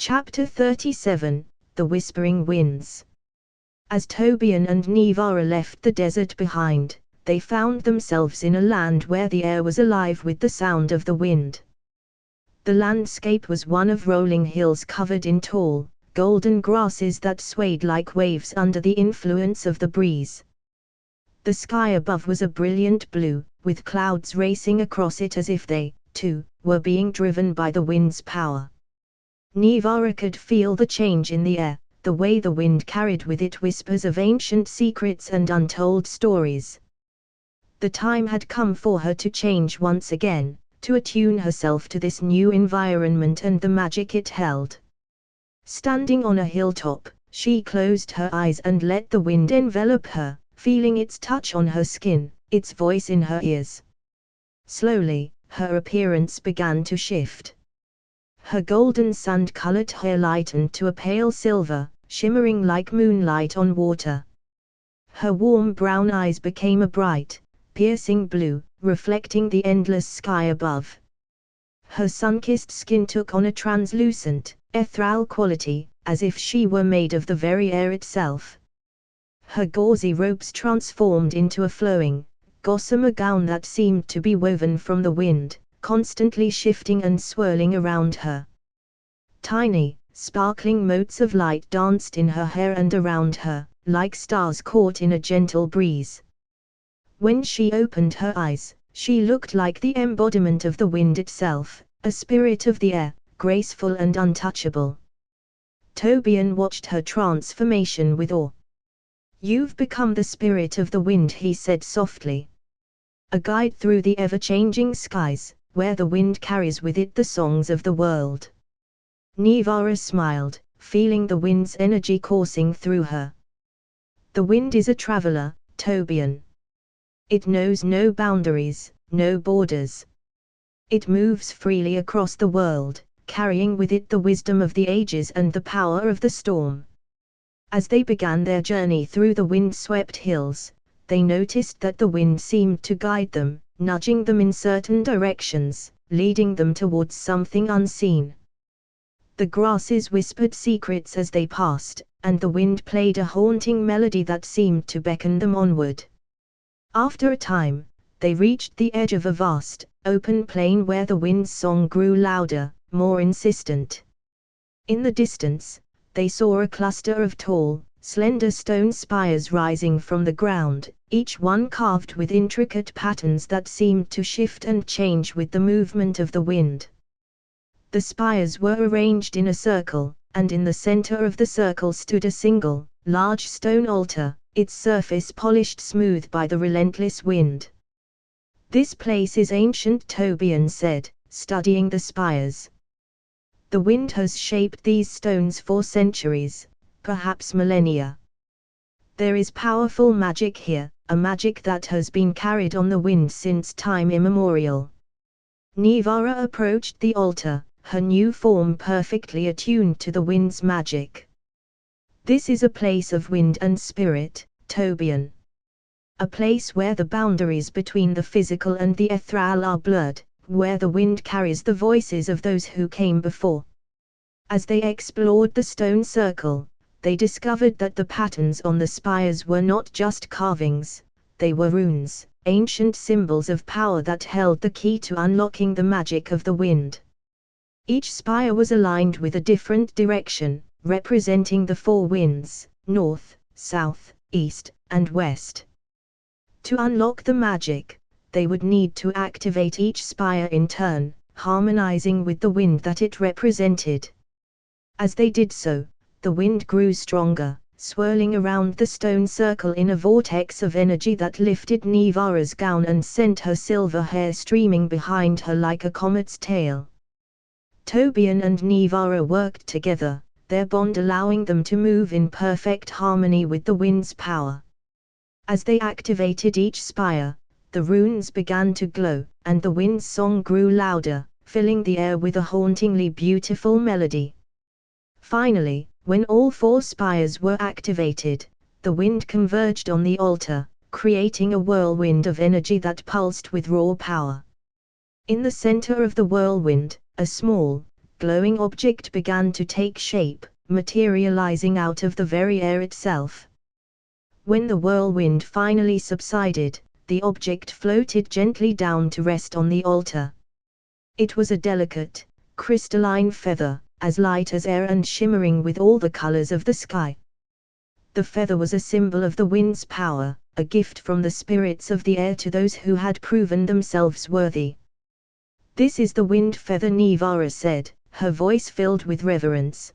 Chapter 37, The Whispering Winds. As Tobian and Nivara left the desert behind, they found themselves in a land where the air was alive with the sound of the wind. The landscape was one of rolling hills covered in tall, golden grasses that swayed like waves under the influence of the breeze. The sky above was a brilliant blue, with clouds racing across it as if they, too, were being driven by the wind's power. Nivara could feel the change in the air, the way the wind carried with it whispers of ancient secrets and untold stories. The time had come for her to change once again, to attune herself to this new environment and the magic it held. Standing on a hilltop, she closed her eyes and let the wind envelop her, feeling its touch on her skin, its voice in her ears. Slowly, her appearance began to shift. Her golden sand-colored hair lightened to a pale silver, shimmering like moonlight on water. Her warm brown eyes became a bright, piercing blue, reflecting the endless sky above. Her sun-kissed skin took on a translucent, ethereal quality, as if she were made of the very air itself. Her gauzy robes transformed into a flowing, gossamer gown that seemed to be woven from the wind, constantly shifting and swirling around her. Tiny, sparkling motes of light danced in her hair and around her, like stars caught in a gentle breeze. When she opened her eyes, she looked like the embodiment of the wind itself, a spirit of the air, graceful and untouchable. Tobian watched her transformation with awe. "You've become the spirit of the wind," he said softly. "A guide through the ever-changing skies, where the wind carries with it the songs of the world." Nivara smiled, feeling the wind's energy coursing through her. "The wind is a traveler, Tobian. It knows no boundaries, no borders. It moves freely across the world, carrying with it the wisdom of the ages and the power of the storm." As they began their journey through the wind-swept hills, they noticed that the wind seemed to guide them, nudging them in certain directions, leading them towards something unseen. The grasses whispered secrets as they passed, and the wind played a haunting melody that seemed to beckon them onward. After a time, they reached the edge of a vast, open plain where the wind's song grew louder, more insistent. In the distance, they saw a cluster of tall, slender stone spires rising from the ground, each one carved with intricate patterns that seemed to shift and change with the movement of the wind. The spires were arranged in a circle, and in the center of the circle stood a single, large stone altar, its surface polished smooth by the relentless wind. "This place is ancient," Tobian said, studying the spires. "The wind has shaped these stones for centuries, perhaps millennia. There is powerful magic here, a magic that has been carried on the wind since time immemorial." Nivara approached the altar, her new form perfectly attuned to the wind's magic. "This is a place of wind and spirit, Tobian. A place where the boundaries between the physical and the ethereal are blurred, where the wind carries the voices of those who came before." As they explored the stone circle, they discovered that the patterns on the spires were not just carvings, they were runes, ancient symbols of power that held the key to unlocking the magic of the wind. Each spire was aligned with a different direction, representing the four winds: north, south, east, and west. To unlock the magic, they would need to activate each spire in turn, harmonizing with the wind that it represented. As they did so, the wind grew stronger, swirling around the stone circle in a vortex of energy that lifted Nivara's gown and sent her silver hair streaming behind her like a comet's tail. Tobian and Nivara worked together, their bond allowing them to move in perfect harmony with the wind's power. As they activated each spire, the runes began to glow, and the wind's song grew louder, filling the air with a hauntingly beautiful melody. Finally, when all four spires were activated, the wind converged on the altar, creating a whirlwind of energy that pulsed with raw power. In the center of the whirlwind, a small, glowing object began to take shape, materializing out of the very air itself. When the whirlwind finally subsided, the object floated gently down to rest on the altar. It was a delicate, crystalline feather, as light as air and shimmering with all the colors of the sky. The feather was a symbol of the wind's power, a gift from the spirits of the air to those who had proven themselves worthy. "This is the wind feather," Nivara said, her voice filled with reverence.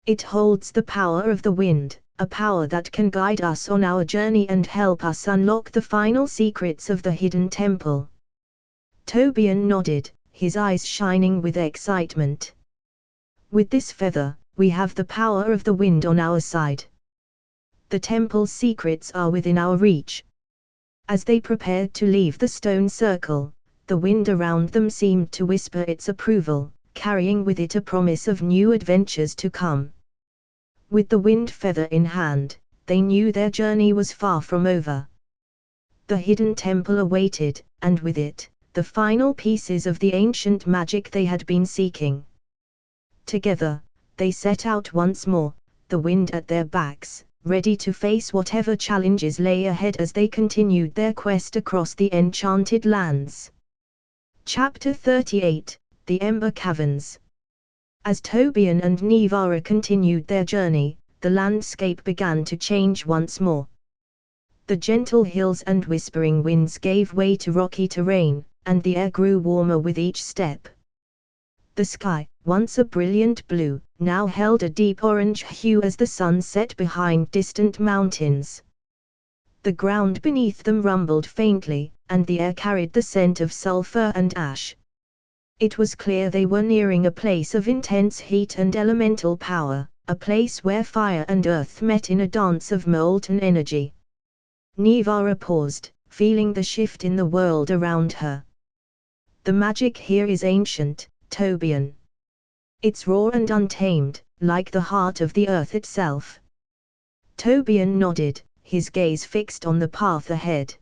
"It holds the power of the wind, a power that can guide us on our journey and help us unlock the final secrets of the hidden temple." Tobian nodded, his eyes shining with excitement. "With this feather, we have the power of the wind on our side. The temple's secrets are within our reach." As they prepared to leave the stone circle, the wind around them seemed to whisper its approval, carrying with it a promise of new adventures to come. With the wind feather in hand, they knew their journey was far from over. The hidden temple awaited, and with it, the final pieces of the ancient magic they had been seeking. Together, they set out once more, the wind at their backs, ready to face whatever challenges lay ahead as they continued their quest across the enchanted lands. Chapter 38, The Ember Caverns. As Tobian and Nivara continued their journey, the landscape began to change once more. The gentle hills and whispering winds gave way to rocky terrain, and the air grew warmer with each step. The sky, once a brilliant blue, now held a deep orange hue as the sun set behind distant mountains. The ground beneath them rumbled faintly, and the air carried the scent of sulfur and ash. It was clear they were nearing a place of intense heat and elemental power, a place where fire and earth met in a dance of molten energy. Nivara paused, feeling the shift in the world around her. "The magic here is ancient, Tobian. It's raw and untamed, like the heart of the earth itself." Tobian nodded, his gaze fixed on the path ahead.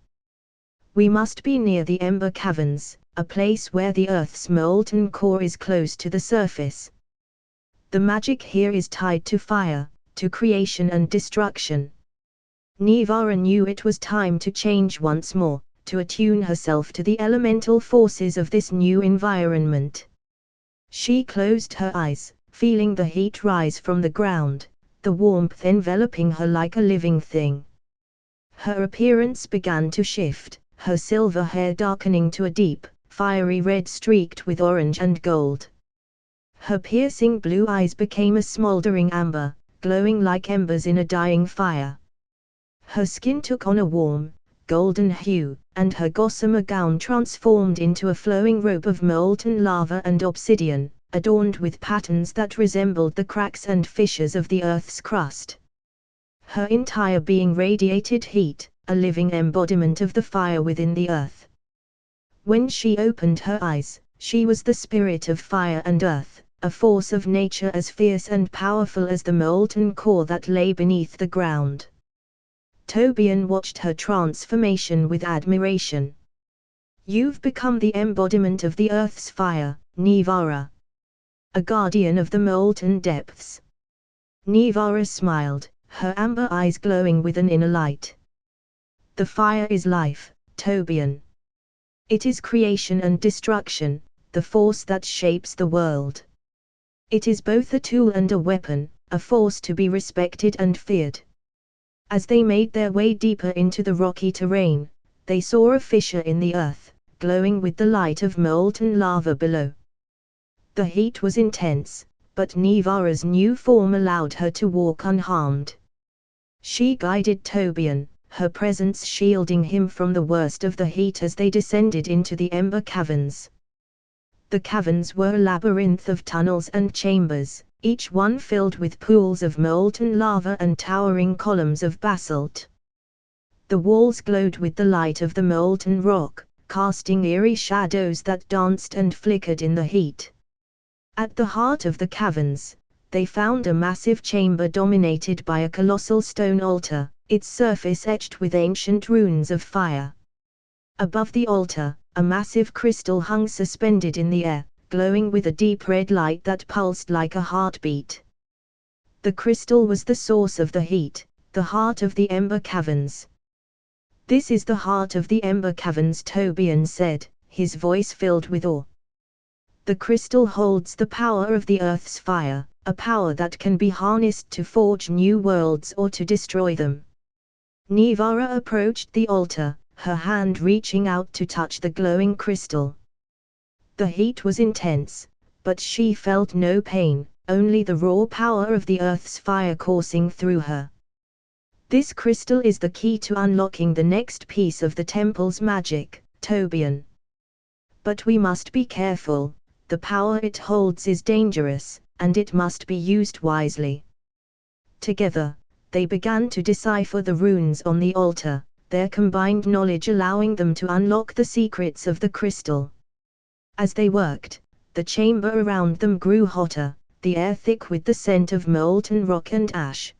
"We must be near the Ember Caverns, a place where the earth's molten core is close to the surface. The magic here is tied to fire, to creation and destruction." Nivara knew it was time to change once more, to attune herself to the elemental forces of this new environment. She closed her eyes, feeling the heat rise from the ground, the warmth enveloping her like a living thing. Her appearance began to shift, her silver hair darkening to a deep, fiery red streaked with orange and gold. Her piercing blue eyes became a smoldering amber, glowing like embers in a dying fire. Her skin took on a warm, golden hue, and her gossamer gown transformed into a flowing robe of molten lava and obsidian, adorned with patterns that resembled the cracks and fissures of the earth's crust. Her entire being radiated heat, a living embodiment of the fire within the earth. When she opened her eyes, she was the spirit of fire and earth, a force of nature as fierce and powerful as the molten core that lay beneath the ground. Tobian watched her transformation with admiration. "You've become the embodiment of the earth's fire, Nivara. A guardian of the molten depths." Nivara smiled, her amber eyes glowing with an inner light. "The fire is life, Tobian. It is creation and destruction, the force that shapes the world. It is both a tool and a weapon, a force to be respected and feared." As they made their way deeper into the rocky terrain, they saw a fissure in the earth, glowing with the light of molten lava below. The heat was intense, but Nivara's new form allowed her to walk unharmed. She guided Tobian, her presence shielding him from the worst of the heat as they descended into the Ember Caverns. The caverns were a labyrinth of tunnels and chambers, each one filled with pools of molten lava and towering columns of basalt. The walls glowed with the light of the molten rock, casting eerie shadows that danced and flickered in the heat. At the heart of the caverns, they found a massive chamber dominated by a colossal stone altar, its surface etched with ancient runes of fire. Above the altar, a massive crystal hung suspended in the air, glowing with a deep red light that pulsed like a heartbeat. The crystal was the source of the heat, the heart of the Ember Caverns. "This is the heart of the Ember Caverns," Tobian said, his voice filled with awe. "The crystal holds the power of the Earth's fire, a power that can be harnessed to forge new worlds or to destroy them." Nivara approached the altar, her hand reaching out to touch the glowing crystal. The heat was intense, but she felt no pain, only the raw power of the Earth's fire coursing through her. "This crystal is the key to unlocking the next piece of the temple's magic, Tobian. But we must be careful, the power it holds is dangerous, and it must be used wisely." Together, they began to decipher the runes on the altar, their combined knowledge allowing them to unlock the secrets of the crystal. As they worked, the chamber around them grew hotter, the air thick with the scent of molten rock and ash.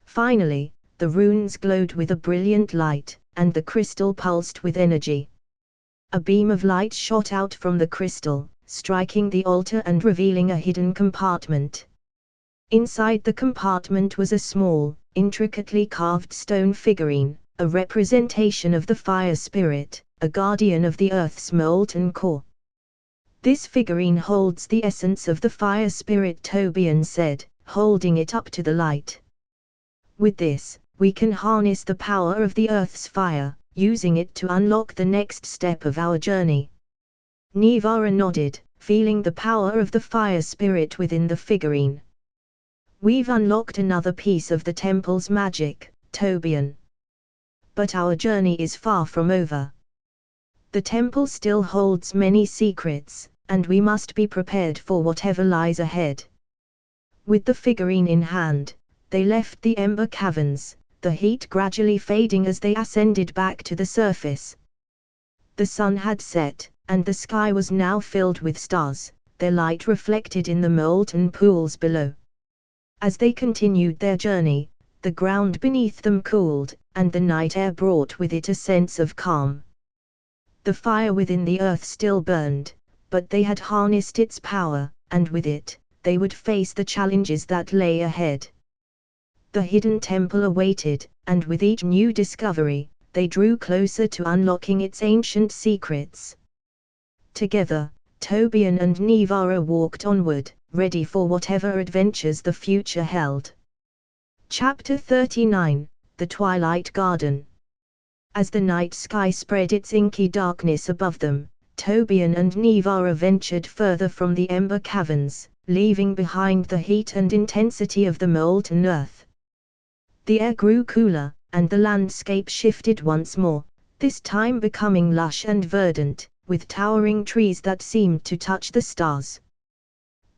Finally, the runes glowed with a brilliant light, and the crystal pulsed with energy. A beam of light shot out from the crystal, striking the altar and revealing a hidden compartment. Inside the compartment was a small, intricately carved stone figurine, a representation of the fire spirit, a guardian of the Earth's molten core. "This figurine holds the essence of the fire spirit," Tobian said, holding it up to the light. "With this, we can harness the power of the Earth's fire, using it to unlock the next step of our journey." Nivara nodded, feeling the power of the fire spirit within the figurine. "We've unlocked another piece of the temple's magic, Tobian. But our journey is far from over. The temple still holds many secrets, and we must be prepared for whatever lies ahead." With the figurine in hand, they left the Ember Caverns, the heat gradually fading as they ascended back to the surface. The sun had set, and the sky was now filled with stars, their light reflected in the molten pools below. As they continued their journey, the ground beneath them cooled, and the night air brought with it a sense of calm. The fire within the earth still burned, but they had harnessed its power, and with it, they would face the challenges that lay ahead. The hidden temple awaited, and with each new discovery, they drew closer to unlocking its ancient secrets. Together, Tobian and Nivara walked onward, ready for whatever adventures the future held. Chapter 39, The Twilight Garden. As the night sky spread its inky darkness above them, Tobian and Nivara ventured further from the Ember Caverns, leaving behind the heat and intensity of the molten earth. The air grew cooler, and the landscape shifted once more, this time becoming lush and verdant, with towering trees that seemed to touch the stars.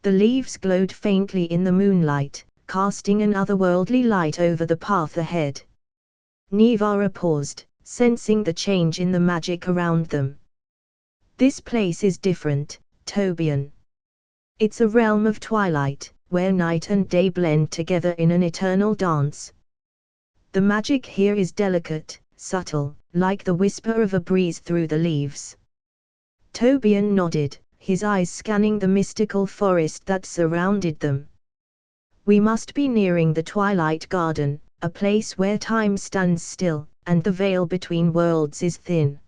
The leaves glowed faintly in the moonlight, casting an otherworldly light over the path ahead. Nivara paused, sensing the change in the magic around them. "This place is different, Tobian. It's a realm of twilight, where night and day blend together in an eternal dance. The magic here is delicate, subtle, like the whisper of a breeze through the leaves." Tobian nodded, his eyes scanning the mystical forest that surrounded them. "We must be nearing the Twilight Garden, a place where time stands still, and the veil between worlds is thin.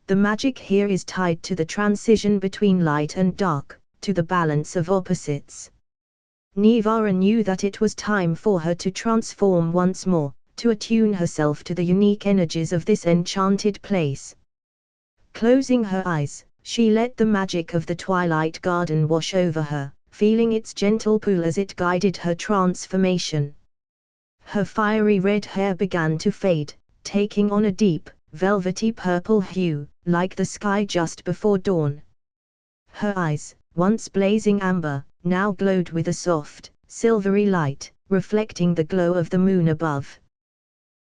The magic here is tied to the transition between light and dark, to the balance of opposites." Nivara knew that it was time for her to transform once more, to attune herself to the unique energies of this enchanted place. Closing her eyes, she let the magic of the Twilight Garden wash over her, feeling its gentle pull as it guided her transformation. Her fiery red hair began to fade, taking on a deep, velvety purple hue, like the sky just before dawn. Her eyes, once blazing amber, now glowed with a soft, silvery light, reflecting the glow of the moon above.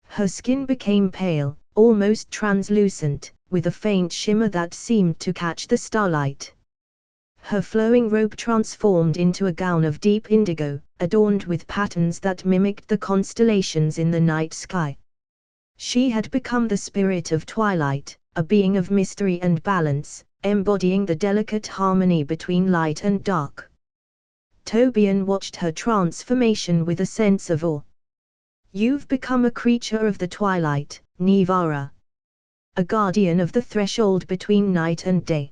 Her skin became pale, almost translucent, with a faint shimmer that seemed to catch the starlight. Her flowing robe transformed into a gown of deep indigo, adorned with patterns that mimicked the constellations in the night sky. She had become the spirit of twilight, a being of mystery and balance, embodying the delicate harmony between light and dark. Tobian watched her transformation with a sense of awe. "You've become a creature of the twilight, Nivara. A guardian of the threshold between night and day."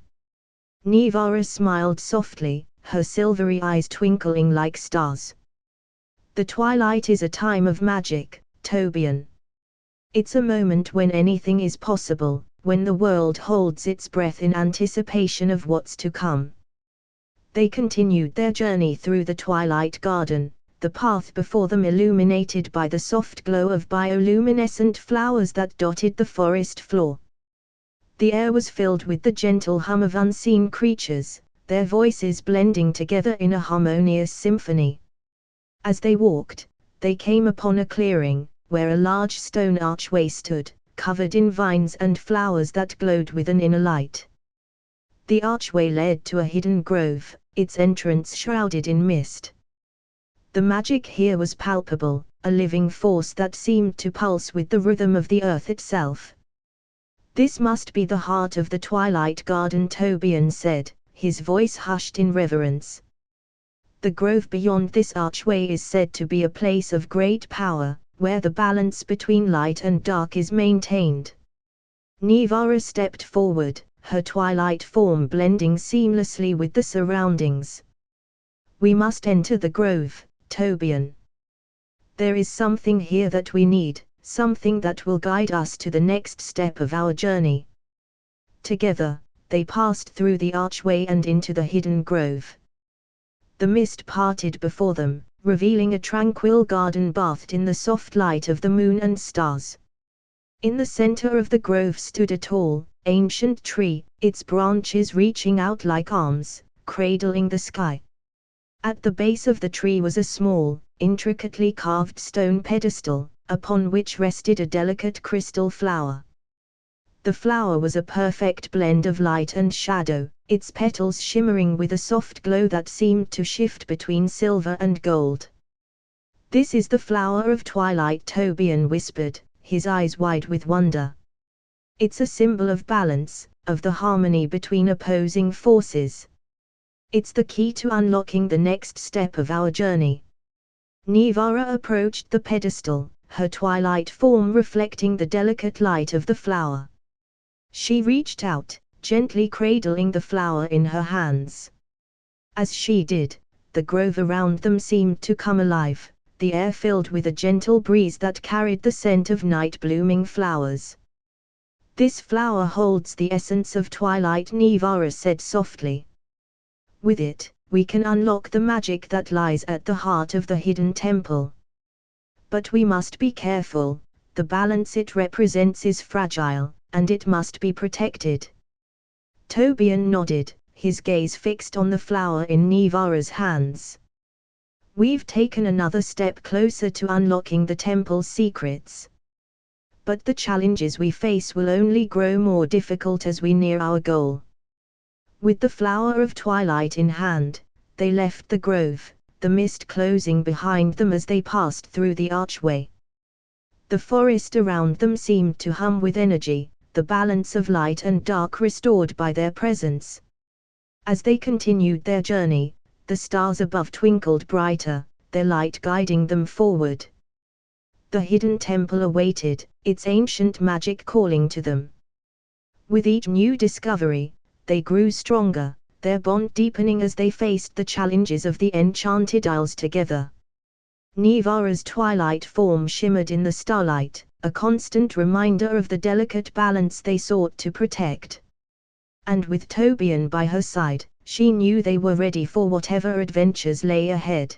Nivara smiled softly, her silvery eyes twinkling like stars. "The twilight is a time of magic, Tobian. It's a moment when anything is possible, when the world holds its breath in anticipation of what's to come." They continued their journey through the twilight garden, the path before them illuminated by the soft glow of bioluminescent flowers that dotted the forest floor. The air was filled with the gentle hum of unseen creatures, their voices blending together in a harmonious symphony. As they walked, they came upon a clearing, where a large stone archway stood, covered in vines and flowers that glowed with an inner light. The archway led to a hidden grove, its entrance shrouded in mist. The magic here was palpable, a living force that seemed to pulse with the rhythm of the earth itself. "This must be the heart of the Twilight Garden," Tobian said, his voice hushed in reverence. "The grove beyond this archway is said to be a place of great power, where the balance between light and dark is maintained." Nivara stepped forward, her twilight form blending seamlessly with the surroundings. "We must enter the grove, Tobian. There is something here that we need, something that will guide us to the next step of our journey." Together, they passed through the archway and into the hidden grove. The mist parted before them, revealing a tranquil garden bathed in the soft light of the moon and stars. In the center of the grove stood a tall, ancient tree, its branches reaching out like arms, cradling the sky. At the base of the tree was a small, intricately carved stone pedestal, upon which rested a delicate crystal flower. The flower was a perfect blend of light and shadow, its petals shimmering with a soft glow that seemed to shift between silver and gold. "This is the flower of twilight," Tobian whispered, his eyes wide with wonder. "It's a symbol of balance, of the harmony between opposing forces. It's the key to unlocking the next step of our journey." Nivara approached the pedestal, her twilight form reflecting the delicate light of the flower. She reached out, gently cradling the flower in her hands. As she did, the grove around them seemed to come alive, the air filled with a gentle breeze that carried the scent of night-blooming flowers. "This flower holds the essence of twilight," Nivara said softly. "With it, we can unlock the magic that lies at the heart of the hidden temple. But we must be careful, the balance it represents is fragile, and it must be protected." Tobian nodded, his gaze fixed on the flower in Nivara's hands. "We've taken another step closer to unlocking the temple's secrets. But the challenges we face will only grow more difficult as we near our goal." With the flower of twilight in hand, they left the grove, the mist closing behind them as they passed through the archway. The forest around them seemed to hum with energy, the balance of light and dark restored by their presence. As they continued their journey, the stars above twinkled brighter, their light guiding them forward. The hidden temple awaited, its ancient magic calling to them. With each new discovery, they grew stronger, their bond deepening as they faced the challenges of the Enchanted Isles together. Nivara's twilight form shimmered in the starlight, a constant reminder of the delicate balance they sought to protect. And with Tobian by her side, she knew they were ready for whatever adventures lay ahead.